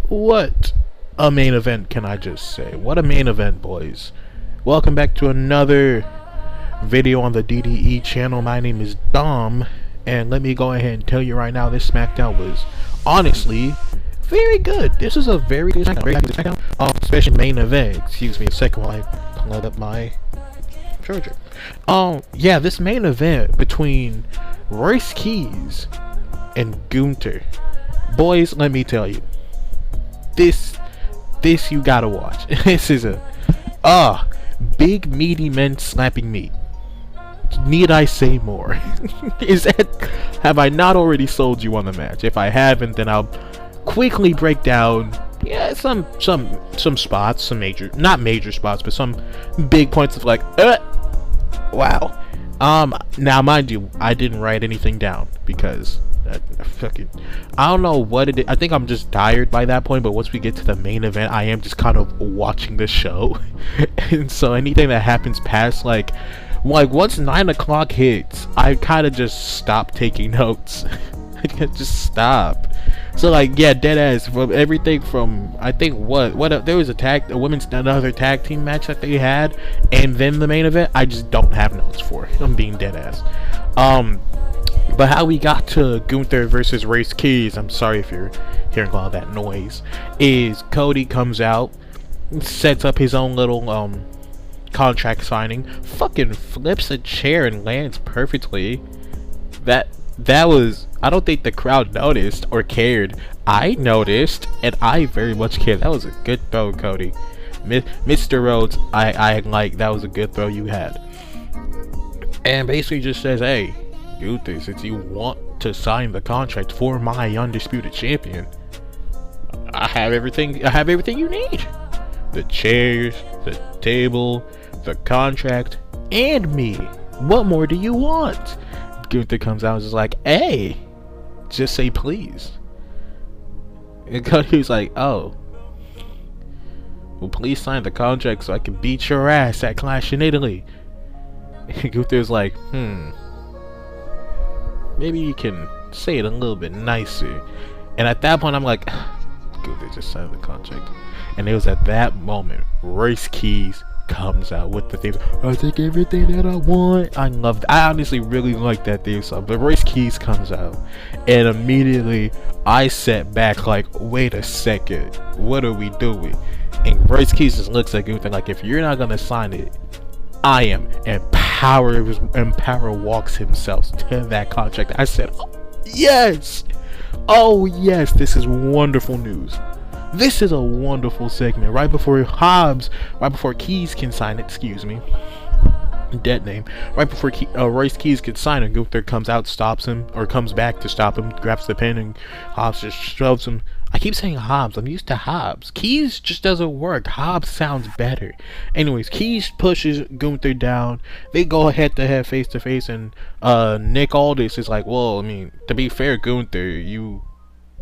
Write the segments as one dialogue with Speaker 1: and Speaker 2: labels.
Speaker 1: What a main event, can I just say? What a main event, boys. Welcome back to another video on the DDE channel. My name is Dom, and let me go ahead and tell you right now, this Smackdown was honestly very good. This is a very good Smackdown. Especially main event. Excuse me a second while I plug up my charger. Yeah, this main event between Royce Keys and Gunther. Boys, let me tell you. This you gotta watch. This is a big meaty men slapping meat. Need I say more? Have I not already sold you on the match? If I haven't, then I'll quickly break down some spots, some not major spots, but some big points of like wow. Now mind you, I didn't write anything down because I don't know what it is. I think I'm just tired by that point, but once we get to the main event, I am just kind of watching the show. And so anything that happens past like once 9 o'clock hits, I kind of just stop taking notes. I just stop. So like, yeah, dead ass from everything from, I think there was another tag team match that they had, and then the main event I just don't have notes for. I'm being dead ass. But how we got to Gunther versus Royce Keys, I'm sorry if you're hearing all that noise, is Cody comes out, sets up his own little contract signing, fucking flips a chair and lands perfectly. That was, I don't think the crowd noticed or cared. I noticed, and I very much cared. That was a good throw, Cody. Mr. Rhodes, I like, that was a good throw you had. And basically just says, hey, Gunther, since you want to sign the contract for my undisputed champion, I have everything you need. The chairs, the table, the contract, and me. What more do you want? Gunther comes out and is like, hey, just say please. And Cody's like, oh, well, please sign the contract so I can beat your ass at Clash in Italy. And Gunther's like, maybe you can say it a little bit nicer. And at that point I'm like, Gunther just signed the contract. And it was at that moment Royce Keys comes out with the theme. I take everything that I want. I honestly really like that theme song. But Royce Keys comes out, and immediately I sat back like, wait a second, what are we doing? And Royce Keys just looks at Gunther like, if you're not gonna sign it, I am. And Power walks himself to that contract. I said, oh, yes, oh yes, this is wonderful news. This is a wonderful segment. Right before Keys can sign it, excuse me, dead name. Right before Royce Keys can sign it, Gunther comes out, stops him, or comes back to stop him, grabs the pin, and Hobbs just shoves him. I keep saying Hobbs. I'm used to Hobbs. Keys just doesn't work. Hobbs sounds better. Anyways, Keys pushes Gunther down. They go head to head, face to face, and Nick Aldis is like, well, I mean, to be fair, Gunther,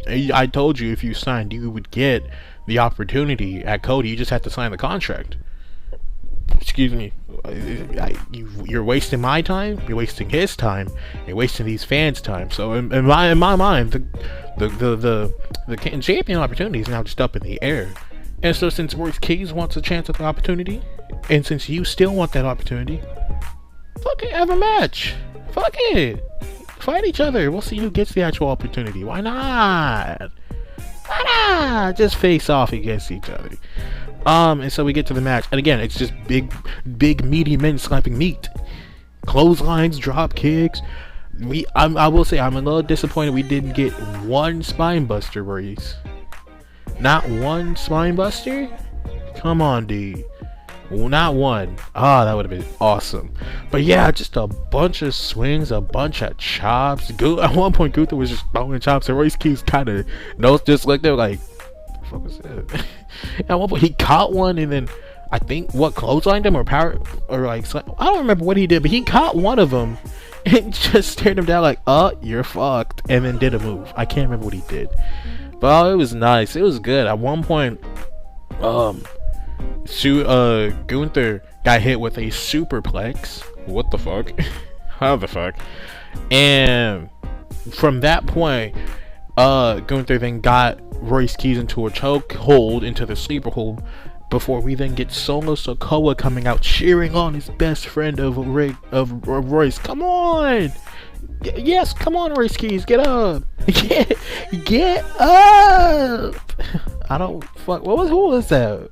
Speaker 1: I told you if you signed, you would get the opportunity at Cody. You just have to sign the contract. Excuse me. You're wasting my time. You're wasting his time. You're wasting these fans' time. So in my mind, the champion opportunity is now just up in the air. And so since Royce Keys wants a chance at the opportunity, and since you still want that opportunity, fuck it, have a match. Fuck it. Fight each other. We'll see who gets the actual opportunity. Why not? Why not? Just face off against each other. And so we get to the match, and again, it's just big meaty men slapping meat, clotheslines, drop kicks. I will say I'm a little disappointed we didn't get one spine buster, Royce. Not one spine buster. Come on, dude. Not one. That would have been awesome. But yeah, just a bunch of swings, a bunch of chops. At one point, Gunther was just throwing chops, and Royce Keys kind of nose just like they're like, what the fuck was that? At one point, he caught one, and then I think clotheslined him or I don't remember what he did, but he caught one of them and just stared him down like, you're fucked, and then did a move. I can't remember what he did, but it was nice. It was good. At one point, Gunther got hit with a superplex. What the fuck? How the fuck? And from that point, Gunther then got Royce Keys into a choke hold, into the sleeper hold, before we then get Solo Sikoa coming out cheering on his best friend of Royce. Come on! Yes, come on, Royce Keys, get up! Get up! I don't fuck. Who was that?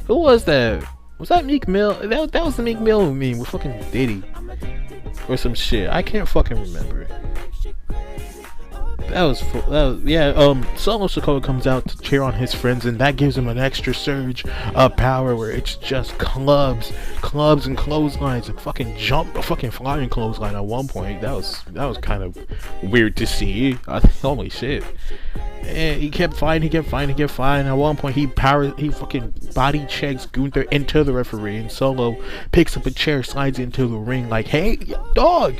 Speaker 1: Who was that? Was that Meek Mill? That was the Meek Mill meme with fucking Diddy or some shit. I can't fucking remember. That was yeah. Solo Sikoa comes out to cheer on his friends, and that gives him an extra surge of power where it's just clubs and clotheslines and fucking flying clothesline at one point. That was kind of weird to see. Holy shit. And he kept fighting. At one point, he fucking body checks Gunther into the referee, and Solo picks up a chair, slides into the ring like, "Hey, dog,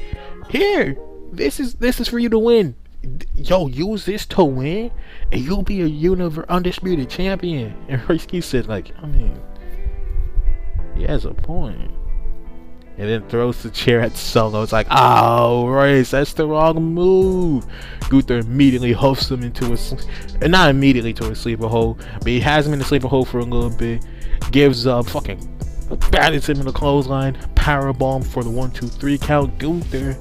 Speaker 1: here, this is for you to win. Yo, use this to win, and you'll be a undisputed champion." And Royce said, like, I mean, he has a point. And then throws the chair at Solo. It's like, oh, Royce, that's the wrong move. Gunther immediately hoofs him into not immediately to a sleeper hold, but he has him in the sleeper hold for a little bit. Gives up, fucking batters him in the clothesline. Powerbomb for the 1-2-3 count. Gunther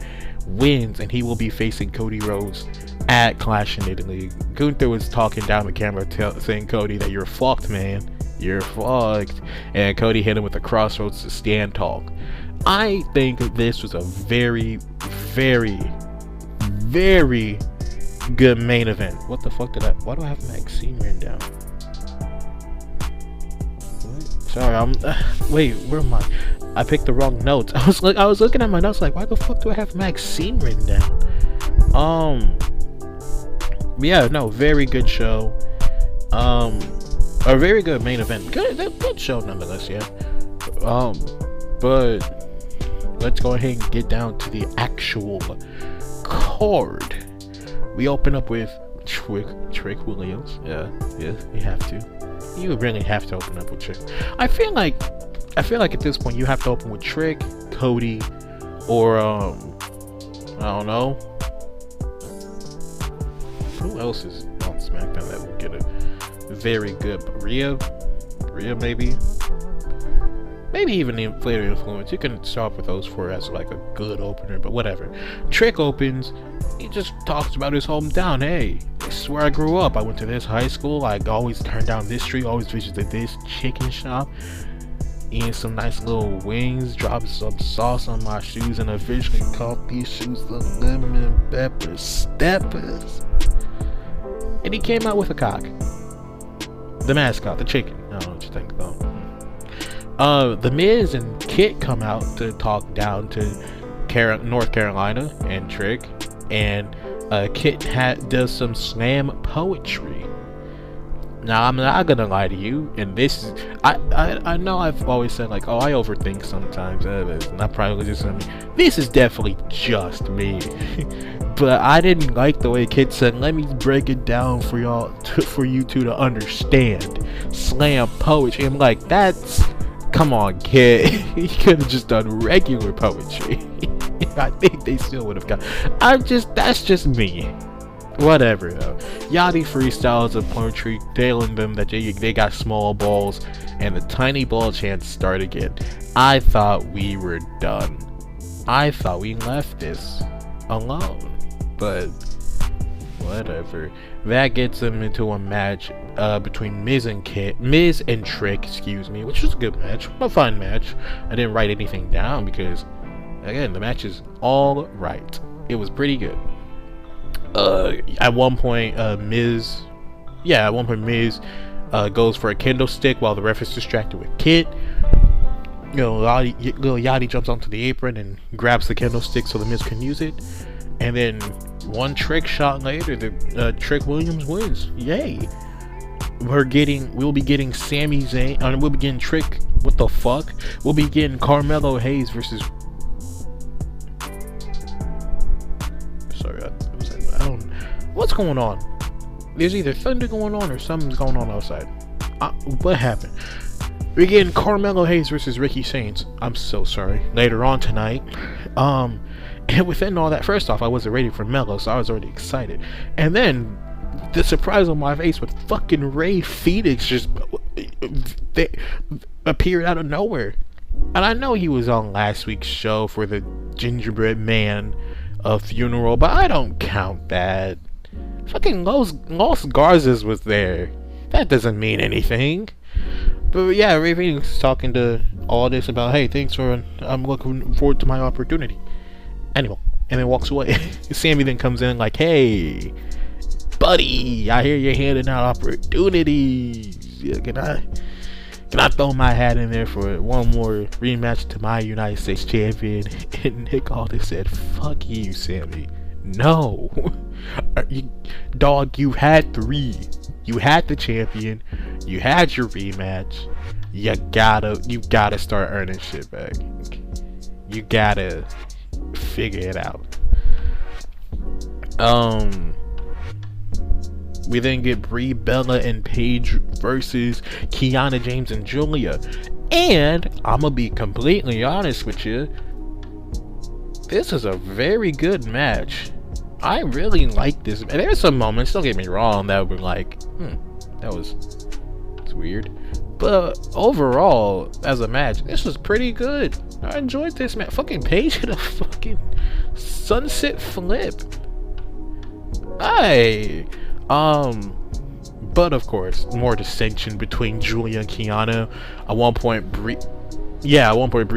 Speaker 1: wins, and he will be facing Cody Rhodes at Clash in Italy. Gunther was talking down the camera, saying, Cody, that you're fucked, man. You're fucked. And Cody hit him with a crossroads to stand tall. I think this was a very, very, very good main event. What the fuck why do I have Maxine written down? What? Sorry, wait, where am I? I picked the wrong notes. I was looking at my notes like, why the fuck do I have Maxine written down? Yeah, no, very good show. A very good main event. Good show nonetheless, yeah. But let's go ahead and get down to the actual card. We open up with Trick Williams. Yeah, you have to. You really have to open up with Trick. I feel like at this point you have to open with Trick, Cody, or I don't know. Who else is on SmackDown that will get a very good Rhea maybe even the Flair Influence. You can start with those four as like a good opener, but whatever. Trick opens, he just talks about his hometown. Hey, this is where I grew up. I went to this high school. I always turned down this street, always visited this chicken shop, eating some nice little wings, dropped some sauce on my shoes, and eventually called these shoes the lemon pepper steppers. And he came out with a cock. The mascot, the chicken. I don't know what you think though. The Miz and Kit come out to talk down to North Carolina and Trick, and Kit does some slam poetry. Now, I'm not gonna lie to you, and this is I know I've always said like, oh, I overthink sometimes. It's not probably just me. This is definitely just me. But I didn't like the way Kid said, let me break it down for y'all, for you two to understand. Slam poetry. I'm like, come on, Kid. You could have just done regular poetry. I think they still would have got. That's just me. Whatever though. Yachty freestyles of poetry, telling them that they got small balls, and the tiny ball chants start again. I thought we were done. I thought we left this alone. But whatever. That gets them into a match between Miz and Trick, which was a good match, a fun match. I didn't write anything down because, again, the match is all right. It was pretty good. At one point, Miz goes for a kendo stick while the ref is distracted with Kit. Little Yachty jumps onto the apron and grabs the kendo stick so the Miz can use it. And then one trick shot later, the Trick Williams wins. Yay! We'll be getting Sami Zayn. We'll be getting Trick. What the fuck? We'll be getting Carmelo Hayes versus. Sorry, I don't. What's going on? There's either thunder going on or something's going on outside. What happened? We're getting Carmelo Hayes versus Ricky Saints. I'm so sorry. Later on tonight. And within all that, first off, I wasn't ready for Melo, so I was already excited. And then the surprise on my face with fucking Ray Phoenix just they appeared out of nowhere. And I know he was on last week's show for the Gingerbread Man funeral, but I don't count that. Fucking Los Garzas was there. That doesn't mean anything. But yeah, Ray Phoenix is talking to all this about, hey, thanks for, I'm looking forward to my opportunity. Anyway, and then walks away. Sammy then comes in like, hey, buddy, I hear you're handing out opportunities. Yeah, can I throw my hat in there for one more rematch to my United States champion? And Nick Aldis said, fuck you, Sammy. No. Dog, you had 3. You had the champion. You had your rematch. You gotta start earning shit back. You gotta figure it out. We then get Brie Bella and Paige versus Kiana James and Julia. And I'm gonna be completely honest with you, this is a very good match. I really like this. And there's some moments, don't get me wrong, that were like, it's weird. But overall, as a match, this was pretty good. I enjoyed this match. Fucking Paige hit a fucking sunset flip. But of course, more dissension between Julia and Kiana. At one point, Brie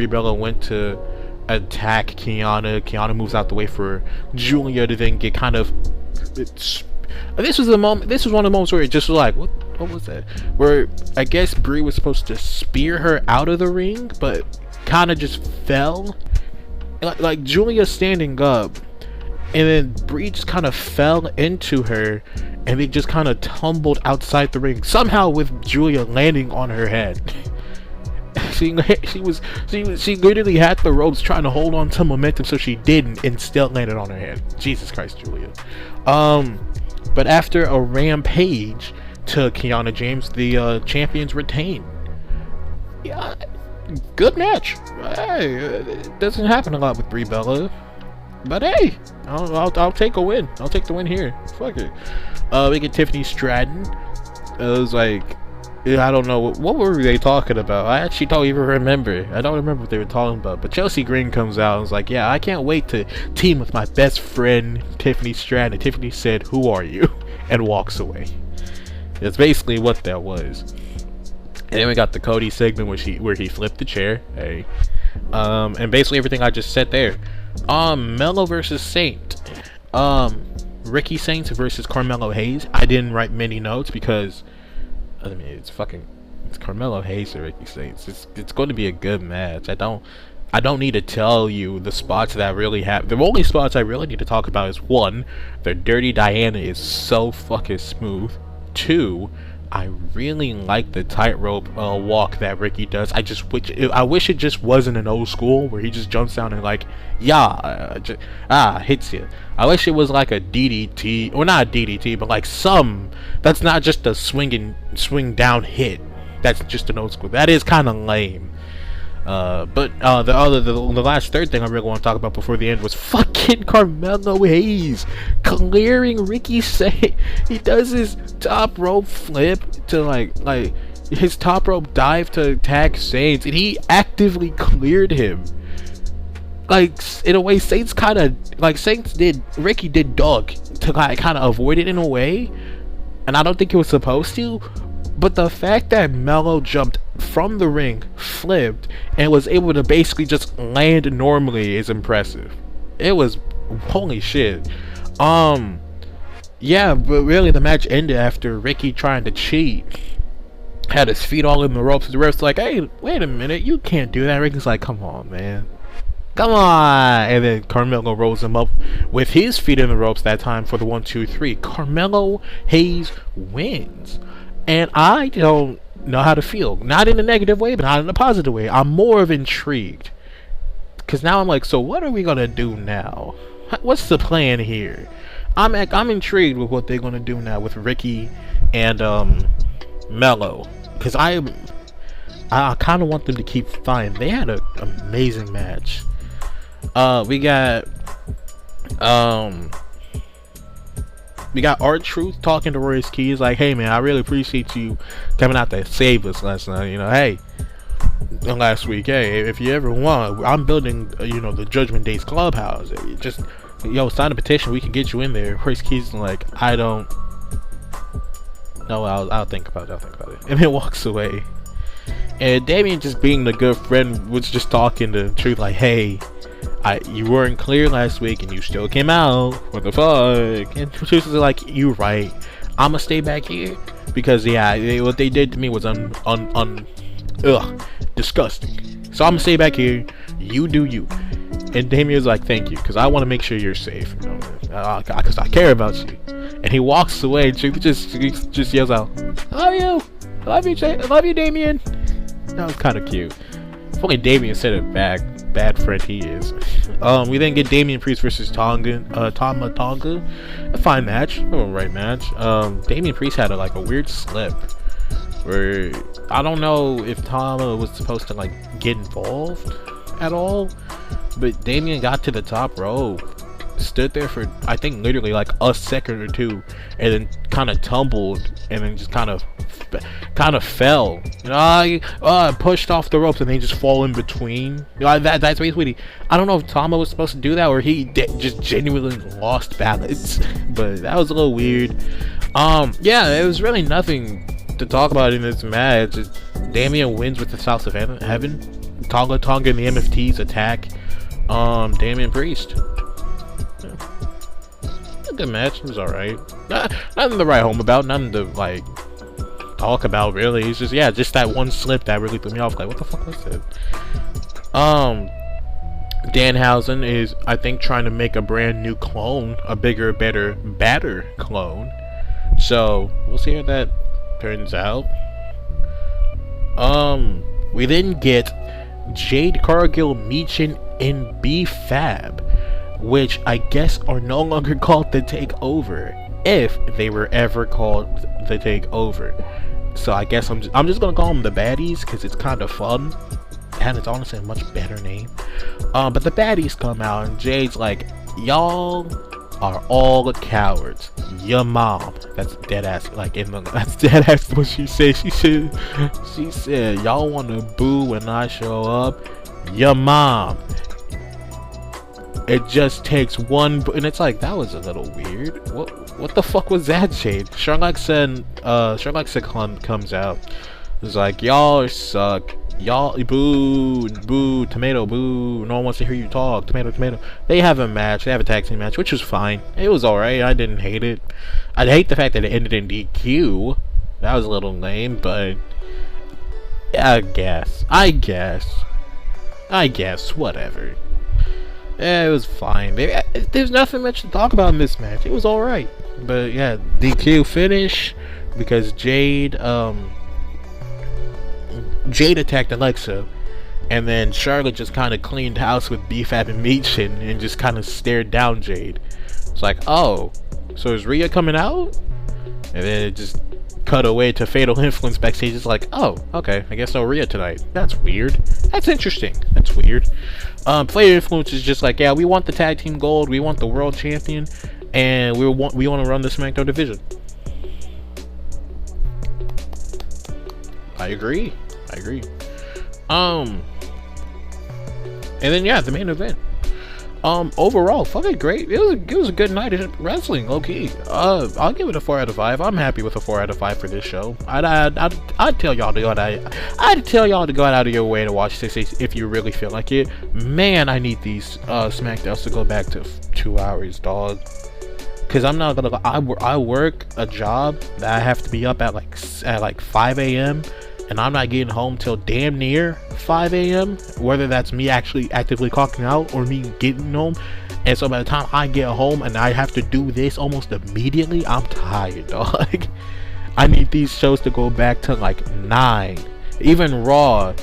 Speaker 1: Bella went to attack Kiana. Kiana moves out the way for Julia to then get kind of. This was one of the moments where it just was like, what was that? Where I guess Brie was supposed to spear her out of the ring, but kind of just fell. Like Julia standing up, and then Brie just kind of fell into her, and they just kind of tumbled outside the ring, somehow with Julia landing on her head. She literally had the ropes trying to hold on to momentum, so she didn't, and still landed on her head. Jesus Christ, Julia. But after a rampage to Kiana James, the champions retain. Yeah, good match. Hey, it doesn't happen a lot with Brie Bella, but hey, I'll take a win. I'll take the win here. Fuck it. We get Tiffany Stratton. It was like, I don't know, what were they talking about? I actually don't even remember. I don't remember what they were talking about. But Chelsea Green comes out and was like, yeah, I can't wait to team with my best friend, Tiffany Stratton. And Tiffany said, who are you? And walks away. That's basically what that was. And then we got the Cody segment where he flipped the chair. Hey. And basically everything I just said there. Melo versus Saint. Ricky Saints versus Carmelo Hayes. I didn't write many notes because I mean, it's Carmelo Hayes and Ricky Saints. It's going to be a good match. I don't need to tell you the spots that I really have. The only spots I really need to talk about is 1, the Dirty Diana is so fucking smooth. 2, I really like the tightrope walk that Ricky does. I wish it just wasn't an old school where he just jumps down and like, hits you. I wish it was like a DDT, or not a DDT, but like that's not just a swing down hit. That's just an old school. That is kind of lame. But the last third thing I really want to talk about before the end was fucking Carmelo Hayes clearing Ricky Saint. He does his top rope flip to like his top rope dive to attack Saints, and he actively cleared him. Like, in a way, Ricky did dog to like kind of avoid it in a way, and I don't think he was supposed to. But the fact that Melo jumped from the ring, flipped, and was able to basically just land normally is impressive. It was holy shit. Yeah, but really the match ended after Ricky trying to cheat. Had his feet all in the ropes. The ref's like, hey, wait a minute, you can't do that. Ricky's like, come on, man. Come on! And then Carmelo rolls him up with his feet in the ropes that time for the 1, 2, 3. Carmelo Hayes wins. And I don't know how to feel. Not in a negative way, but not in a positive way. I'm more of intrigued. Because now I'm like, so what are we going to do now? What's the plan here? I'm intrigued with what they're going to do now with Ricky and Melo. Because I kind of want them to keep fine. They had an amazing match. We got Um, we got R-Truth talking to Royce Keys like, hey man, I really appreciate you coming out to save us last night. You know, hey, last week, hey, if you ever want, I'm building, you know, the Judgment Day's clubhouse. Just, yo, sign a petition, we can get you in there. Royce Keys is like, I don't. No, I'll think about it. I'll think about it. And then walks away. And Damien, just being the good friend, was just talking to Truth like, hey, you weren't clear last week and you still came out. What the fuck? And Truth is like, you right. I'ma stay back here because yeah, what they did to me was disgusting. So I'ma stay back here. You do you. And Damien's like, thank you, because I want to make sure you're safe. You know, because I care about you. And he walks away. And Truth just yells out, love you, Damien. That was kind of cute. If only Damien said it back. Bad friend he is. We then get Damian Priest versus Tama Tonga. A fine match, alright match. Damian Priest had a weird slip where I don't know if Tama was supposed to like get involved at all, but Damian got to the top rope, stood there for I think literally like a second or two, and then kind of tumbled, and then just kind of fell. You know, pushed off the ropes and they just fall in between. You know, that's basically. I don't know if Tama was supposed to do that or he just genuinely lost balance, but that was a little weird. Yeah, it was really nothing to talk about in this match. Damian wins with the South of Heaven. Tonga and the MFTs attack Damian Priest. Yeah. A good match. It was alright. Nothing to write home about. Nothing to like talk about really. It's just, yeah, just that one slip that really threw me off. Like, what the fuck was that? Danhausen is, I think, trying to make a brand new clone, a bigger, better, badder clone. So we'll see how that turns out. We then get Jade Cargill, Meechin, and B-Fab, which I guess are no longer called the Takeover, if they were ever called the Takeover. So I guess I'm just gonna call them the baddies because it's kind of fun, and it's honestly a much better name. But the baddies come out and Jade's like, y'all are all cowards. Your mom. That's dead ass. Like that's dead ass what she said. She said y'all wanna boo when I show up. Your mom. It just takes one, and it's like, that was a little weird. What the fuck was that, Jade? Sherlock said comes out. It's like, y'all suck. Y'all boo, tomato, boo. No one wants to hear you talk. Tomato. They have a match. They have a tag team match, which was fine. It was alright. I didn't hate it. I hate the fact that it ended in DQ. That was a little lame, but yeah, I guess. Whatever. Yeah, it was fine. There's nothing much to talk about in this match. It was alright. But yeah, DQ finish because Jade attacked Alexa, and then Charlotte just kind of cleaned house with B-Fab and Meechin and just kind of stared down Jade. It's like, oh, so is Rhea coming out? And then it just cut away to Fatal Influence backstage. It's like, oh, okay, I guess no Rhea tonight. That's weird. That's interesting. That's weird. Fatal Influence is just like, yeah, we want the tag team gold, we want the world champion, and we want to run the SmackDown division. I agree. And then yeah, the main event. Overall, fucking great. It was a good night of wrestling, low-key. I'll give it a 4 out of 5. I'm happy with a 4 out of 5 for this show. I'd tell y'all to go out of your way to watch this if you really feel like it. Man, I need these Smackdowns to go back to 2 hours, dog. Cause I'm not gonna. I work a job that I have to be up at like 5 a.m. and I'm not getting home till damn near 5 a.m. whether that's me actually actively clocking out or me getting home. And so by the time I get home and I have to do this almost immediately, I'm tired, dog. I need these shows to go back to like 9. Even Raw,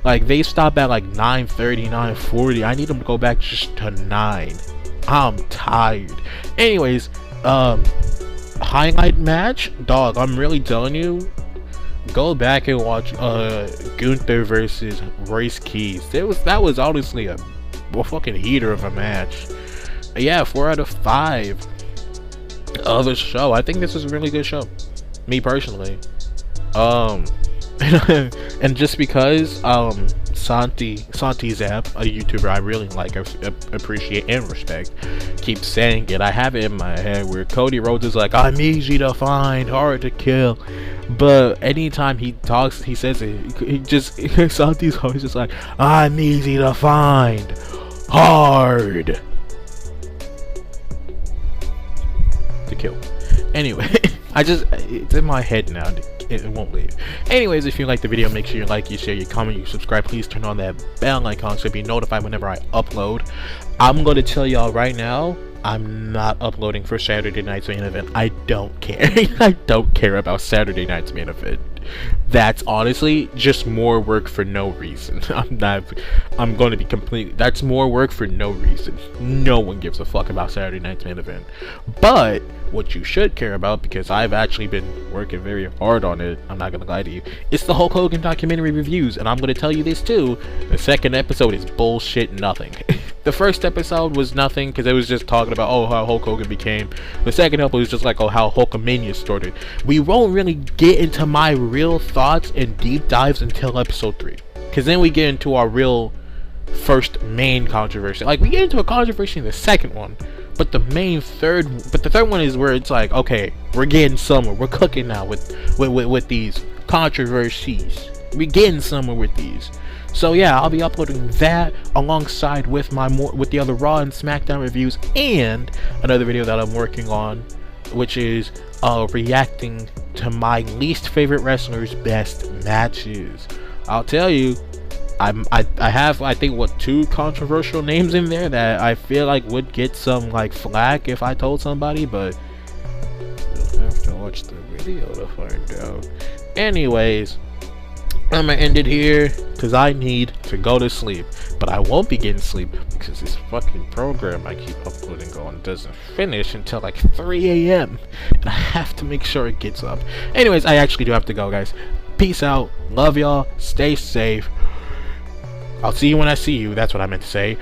Speaker 1: like they stop at like 9:30, 9:40. I need them to go back just to 9. I'm tired. Anyways, highlight match, dog. I'm really telling you, go back and watch Gunther versus Royce Keys. That was honestly a fucking heater of a match. yeah, 4 out of 5 of a show. I think this is a really good show, me personally. And just because Santi Zap, a YouTuber I really like, appreciate and respect, keeps saying it, I have it in my head where Cody Rhodes is like, I'm easy to find, hard to kill. But anytime he talks, he says it, he just Santi's always just like, I'm easy to find, hard to kill. Anyway, it's in my head now. It won't leave. Anyways, if you like the video, make sure you like, you share, you comment, you subscribe. Please turn on that bell icon so you'll be notified whenever I upload. I'm going to tell y'all right now, I'm not uploading for Saturday night's main event. I don't care. I don't care about Saturday night's main event. That's honestly just more work for no reason. I'm going to be completely, that's more work for no reason. No one gives a fuck about Saturday night's main event. But what you should care about, because I've actually been working very hard on it, I'm not gonna lie to you, it's the Hulk Hogan documentary reviews. And I'm gonna tell you this too, the second episode is bullshit nothing. The first episode was nothing because it was just talking about, oh, how Hulk Hogan became. The second episode was just like, oh, how Hulkamania started. We won't really get into my real thoughts and deep dives until episode 3, because then we get into our real first main controversy. Like, we get into a controversy in the second one, but the third one is where it's like, okay, we're getting somewhere, we're cooking now with these controversies, we're getting somewhere with these. So yeah, I'll be uploading that alongside with the other Raw and Smackdown reviews, and another video that I'm working on, which is reacting to my least favorite wrestlers' best matches. I'll tell you, I have, I think, what, 2 controversial names in there that I feel like would get some like flack if I told somebody, but you'll have to watch the video to find out. Anyways, I'm gonna end it here because I need to go to sleep, but I won't be getting sleep because this fucking program I keep uploading on doesn't finish until like 3 a.m. and I have to make sure it gets up. Anyways, I actually do have to go, guys. Peace out, love y'all, stay safe. I'll see you when I see you, that's what I meant to say.